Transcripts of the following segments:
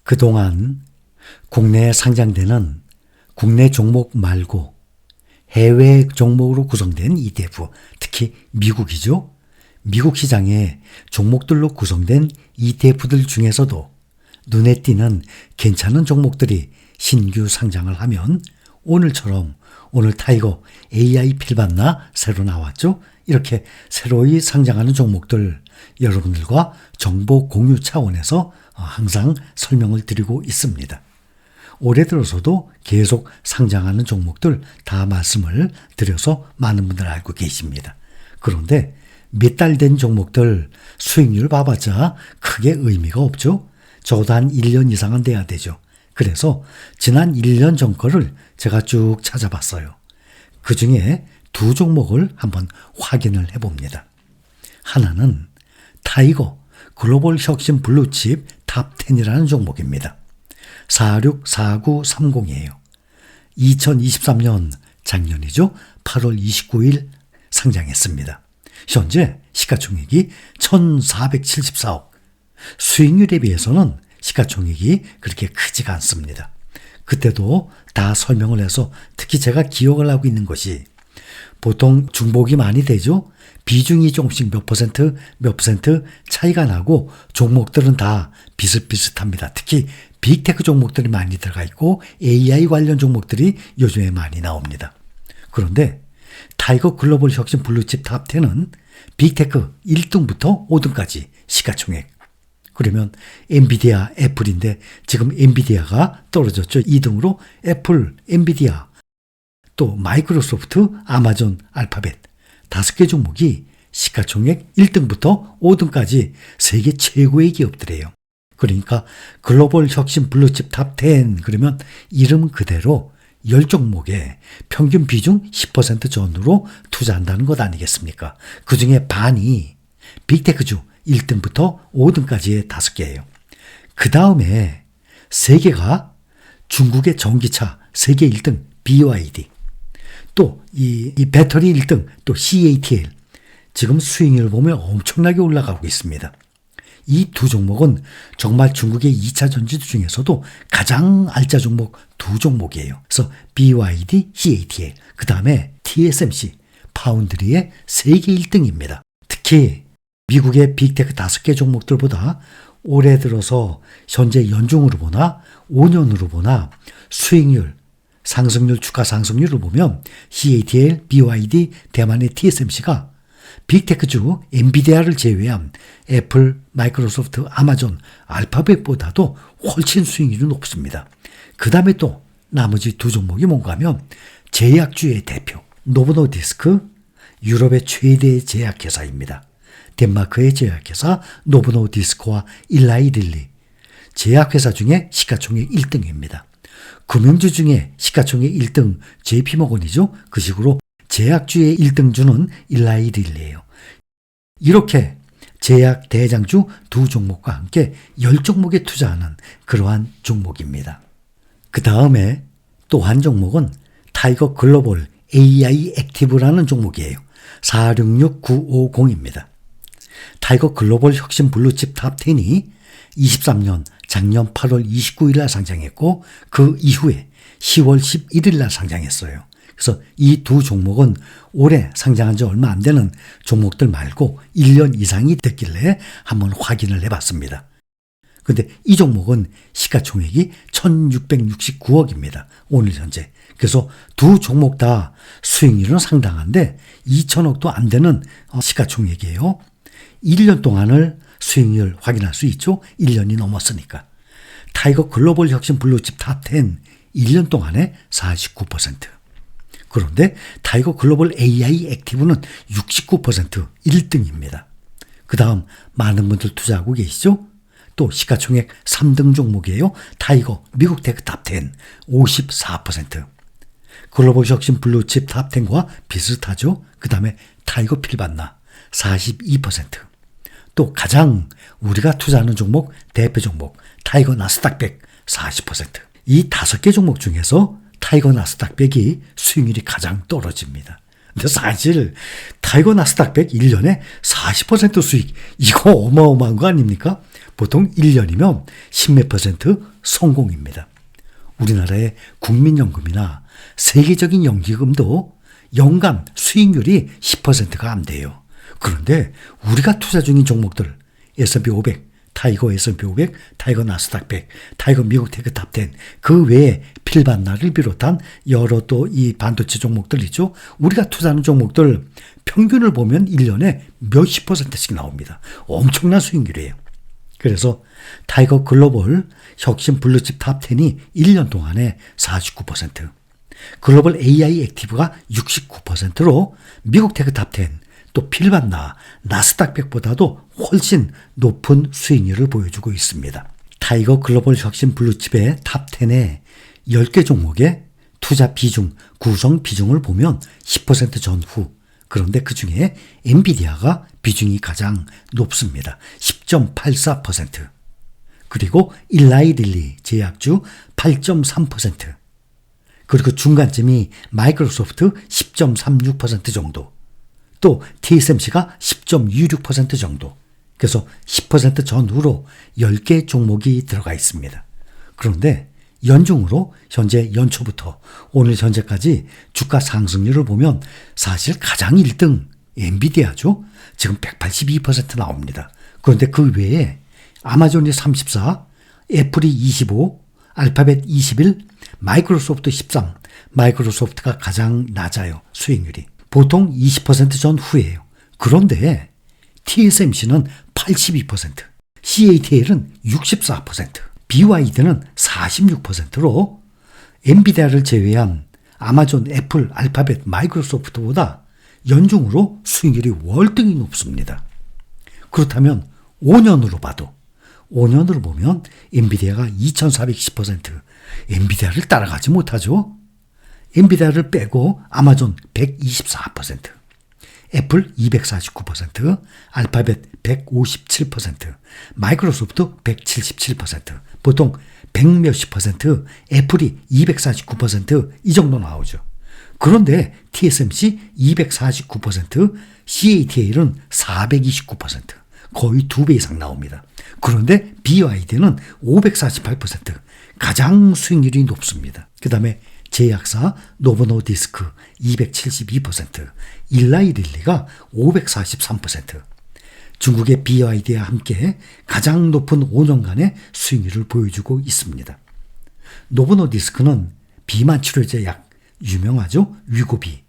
그동안 국내에 상장되는 국내 종목 말고 해외 종목으로 구성된 ETF, 특히 미국이죠. 미국 시장의 종목들로 구성된 ETF들 중에서도 눈에 띄는 괜찮은 종목들이 신규 상장을 하면 오늘처럼 오늘 타이거 AI 필받나 새로 나왔죠. 이렇게 새로이 상장하는 종목들 여러분들과 정보 공유 차원에서 항상 설명을 드리고 있습니다. 올해 들어서도 계속 상장하는 종목들 다 말씀을 드려서 많은 분들 알고 계십니다. 그런데 몇 달 된 종목들 수익률 봐봤자 크게 의미가 없죠. 적어도 한 1년 이상은 돼야 되죠. 그래서 지난 1년 전 거를 제가 쭉 찾아봤어요. 그 중에 두 종목을 한번 확인을 해봅니다. 하나는 타이거 글로벌 혁신 블루칩 탑 10이라는 종목입니다. 464930이에요. 2023년 작년이죠. 8월 29일 상장했습니다. 현재 시가총액이 1474억. 수익률에 비해서는 시가총액이 그렇게 크지가 않습니다. 그때도 다 설명을 해서 특히 제가 기억을 하고 있는 것이 보통 중복이 많이 되죠. 비중이 조금씩 몇 퍼센트 차이가 나고 종목들은 다 비슷비슷합니다. 특히 빅테크 종목들이 많이 들어가 있고 AI 관련 종목들이 요즘에 많이 나옵니다. 그런데 타이거 글로벌 혁신 블루칩 탑 10은 빅테크 1등부터 5등까지 시가총액. 그러면 엔비디아, 애플인데 지금 엔비디아가 떨어졌죠. 2등으로 애플, 엔비디아, 또 마이크로소프트, 아마존, 알파벳 5개 종목이 시가총액 1등부터 5등까지 세계 최고의 기업들이에요. 그러니까 글로벌 혁신 블루칩 탑 10 그러면 이름 그대로 10종목에 평균 비중 10% 전후로 투자한다는 것 아니겠습니까? 그 중에 반이 빅테크주 1등부터 5등까지의 5개예요. 그 다음에 3개가 중국의 전기차 세계 1등 BYD, 또 이 배터리 1등 또 CATL, 지금 수익률 보면 엄청나게 올라가고 있습니다. 이 두 종목은 정말 중국의 2차 전지주 중에서도 가장 알짜 종목 두 종목이에요. 그래서 BYD, CATL, 그 다음에 TSMC, 파운드리의 세계 1등입니다. 특히 미국의 빅테크 5개 종목들보다 올해 들어서 현재 연중으로 보나 5년으로 보나 수익률, 상승률, 주가 상승률을 보면 CATL, BYD, 대만의 TSMC가 빅테크주 엔비디아를 제외한 애플, 마이크로소프트, 아마존, 알파벳보다도 훨씬 수익률이 높습니다. 그 다음에 또 나머지 두 종목이 뭔가 하면 제약주의 대표 노보노디스크, 유럽의 최대 제약회사입니다. 덴마크의 제약회사 노보노디스크와 일라이 릴리, 제약회사 중에 시가총액 1등입니다. 금융주 중에 시가총액 1등 JP모건이죠. 그 식으로 제약주의 1등주는 일라이 릴리예요. 이렇게 제약 대장주 두 종목과 함께 10종목에 투자하는 그러한 종목입니다. 그 다음에 또 한 종목은 타이거 글로벌 AI 액티브라는 종목이에요. 466950입니다. 타이거 글로벌 혁신 블루칩 탑 10이 23년 작년 8월 29일 날 상장했고 그 이후에 10월 11일 날 상장했어요. 그래서 이 두 종목은 올해 상장한 지 얼마 안 되는 종목들 말고 1년 이상이 됐길래 한번 확인을 해봤습니다. 근데 이 종목은 시가총액이 1669억입니다. 오늘 현재. 그래서 두 종목 다 수익률은 상당한데 2천억도 안 되는 시가총액이에요. 1년 동안을 수익률 확인할 수 있죠. 1년이 넘었으니까. 타이거 글로벌 혁신 블루칩 탑 10 1년 동안에 49%. 그런데 타이거 글로벌 AI 액티브는 69% 1등입니다. 그 다음 많은 분들 투자하고 계시죠? 또 시가총액 3등 종목이에요. 타이거 미국 테크 탑 10 54%. 글로벌 혁신 블루칩 탑 10과 비슷하죠. 그 다음에 타이거 필받나 42%. 또 가장 우리가 투자하는 종목 대표 종목 타이거 나스닥100 40%. 이 5개 종목 중에서 타이거 나스닥100이 수익률이 가장 떨어집니다. 근데 사실 타이거 나스닥100 1년에 40% 수익, 이거 어마어마한 거 아닙니까? 보통 1년이면 10몇 퍼센트 성공입니다. 우리나라의 국민연금이나 세계적인 연기금도 연간 수익률이 10%가 안 돼요. 그런데 우리가 투자 중인 종목들 S&P 500, 타이거 S&P 500, 타이거 나스닥 100, 타이거 미국 테크 탑10, 그 외에 필반나를 비롯한 여러 또 이 반도체 종목들 있죠. 우리가 투자하는 종목들 평균을 보면 1년에 몇십 %씩 나옵니다. 엄청난 수익률이에요. 그래서 타이거 글로벌 혁신 블루칩 탑10이 1년 동안에 49%, 글로벌 AI 액티브가 69%로 미국 테크 탑10, 또 필반나, 나스닥 100보다도 훨씬 높은 수익률을 보여주고 있습니다. 타이거 글로벌 혁신 블루칩의 탑10의 10개 종목의 투자 비중, 구성 비중을 보면 10% 전후, 그런데 그 중에 엔비디아가 비중이 가장 높습니다. 10.84%. 그리고 일라이 릴리 제약주 8.3%. 그리고 중간쯤이 마이크로소프트 10.36% 정도. 또 TSMC가 10.26% 정도. 그래서 10% 전후로 10개 종목이 들어가 있습니다. 그런데 연중으로 현재 연초부터 오늘 현재까지 주가 상승률을 보면 사실 가장 1등 엔비디아죠. 지금 182% 나옵니다. 그런데 그 외에 아마존이 34, 애플이 25, 알파벳 21, 마이크로소프트 13, 마이크로소프트가 가장 낮아요. 수익률이. 보통 20% 전후예요. 그런데 TSMC는 82%, CATL은 64%, BYD는 46%로 엔비디아를 제외한 아마존, 애플, 알파벳, 마이크로소프트보다 연중으로 수익률이 월등히 높습니다. 그렇다면 5년으로 보면 엔비디아가 2410%, 엔비디아를 따라가지 못하죠. 엔비디아를 빼고 아마존 124%, 애플 249%, 알파벳 157%, 마이크로소프트 177%, 보통 100몇십 %, 애플이 249%, 이 정도 나오죠. 그런데 TSMC 249%, CATL은 429%, 거의 2배 이상 나옵니다. 그런데 BYD는 548%, 가장 수익률이 높습니다. 그 다음에 제약사 노보노디스크 272%, 일라이 릴리가 543%, 중국의 BYD와 함께 가장 높은 5년간의 수익률을 보여주고 있습니다. 노보노디스크는 비만 치료제 약 유명하죠. 위고비,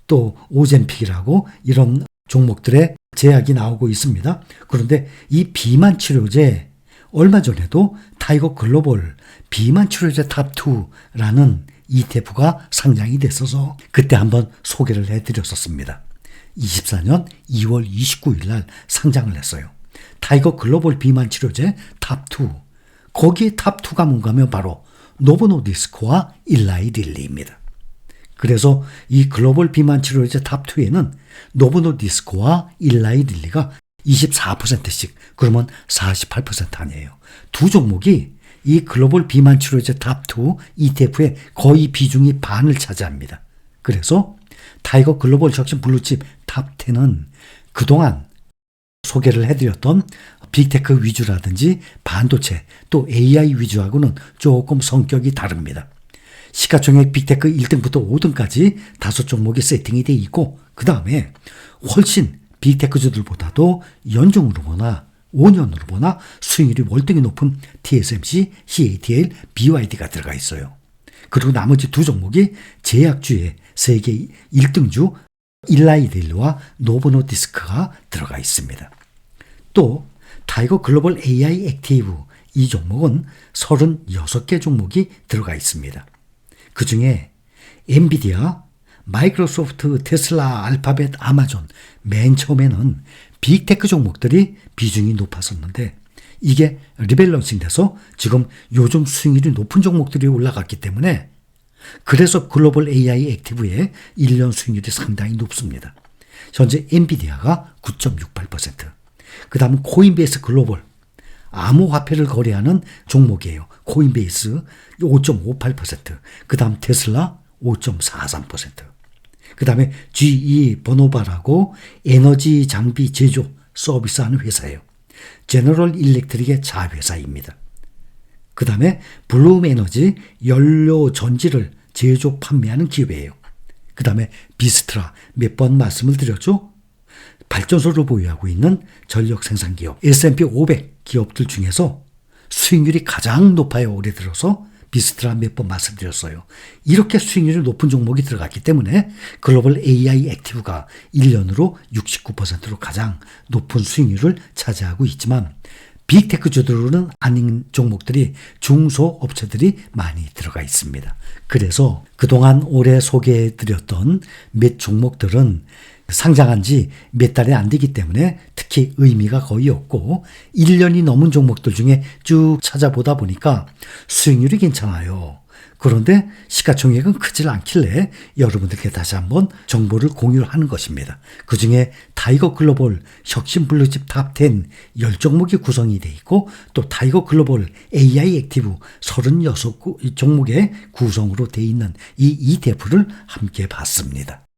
또 오젬픽이라고 이런 종목들의 제약이 나오고 있습니다. 그런데 이 비만 치료제 얼마 전에도 타이거 글로벌 비만 치료제 탑2라는 ETF가 상장이 됐어서 그때 한번 소개를 해드렸었습니다. 24년 2월 29일 날 상장을 했어요. 타이거 글로벌 비만 치료제 탑2. 거기에 탑2가 뭔가 하면 바로 노보노디스크와 일라이 릴리입니다. 그래서 이 글로벌 비만 치료제 탑2에는 노보노디스크와 일라이 릴리가 24%씩, 그러면 48% 아니에요. 두 종목이 이 글로벌 비만 치료제 탑2 ETF의 거의 비중이 반을 차지합니다. 그래서 타이거 글로벌 혁신 블루칩 탑10은 그동안 소개를 해드렸던 빅테크 위주라든지 반도체 또 AI 위주하고는 조금 성격이 다릅니다. 시가총액 빅테크 1등부터 5등까지 5종목이 세팅이 돼 있고, 그 다음에 훨씬 빅테크주들보다도 연중으로 보나 5년으로 보나 수익률이 월등히 높은 TSMC, CATL, BYD가 들어가 있어요. 그리고 나머지 두 종목이 제약주의 세계 1등주 일라이 릴리와 노보노디스크가 들어가 있습니다. 또 타이거 글로벌 AI 액티브, 이 종목은 36개 종목이 들어가 있습니다. 그 중에 엔비디아, 마이크로소프트, 테슬라, 알파벳, 아마존, 맨 처음에는 빅테크 종목들이 비중이 높았었는데 이게 리밸런싱 돼서 지금 요즘 수익률이 높은 종목들이 올라갔기 때문에, 그래서 글로벌 AI 액티브의 1년 수익률이 상당히 높습니다. 현재 엔비디아가 9.68%, 그 다음 코인베이스 글로벌, 암호화폐를 거래하는 종목이에요. 코인베이스 5.58%, 그 다음 테슬라 5.43%, 그 다음에 GE 버노바라고 에너지 장비 제조 서비스하는 회사예요. 제너럴 일렉트릭의 자회사입니다. 그 다음에 블룸 에너지 연료 전지를 제조 판매하는 기업이에요. 그 다음에 비스트라 몇 번 말씀을 드렸죠. 발전소를 보유하고 있는 전력 생산 기업 S&P 500 기업들 중에서 수익률이 가장 높아요. 올해 들어서 비스트라 몇 번 말씀드렸어요. 이렇게 수익률이 높은 종목이 들어갔기 때문에 글로벌 AI 액티브가 1년으로 69%로 가장 높은 수익률을 차지하고 있지만 빅테크주들로는 아닌 종목들이 중소업체들이 많이 들어가 있습니다. 그래서 그동안 올해 소개해드렸던 몇 종목들은 상장한 지 몇 달이 안 되기 때문에 특히 의미가 거의 없고 1년이 넘은 종목들 중에 쭉 찾아보다 보니까 수익률이 괜찮아요. 그런데 시가총액은 크질 않길래 여러분들께 다시 한번 정보를 공유를 하는 것입니다. 그중에 타이거 글로벌 혁신 블루칩 탑10 10종목이 구성이 되어 있고 또 타이거 글로벌 AI 액티브 36종목의 구성으로 되어 있는 이 ETF를 함께 봤습니다.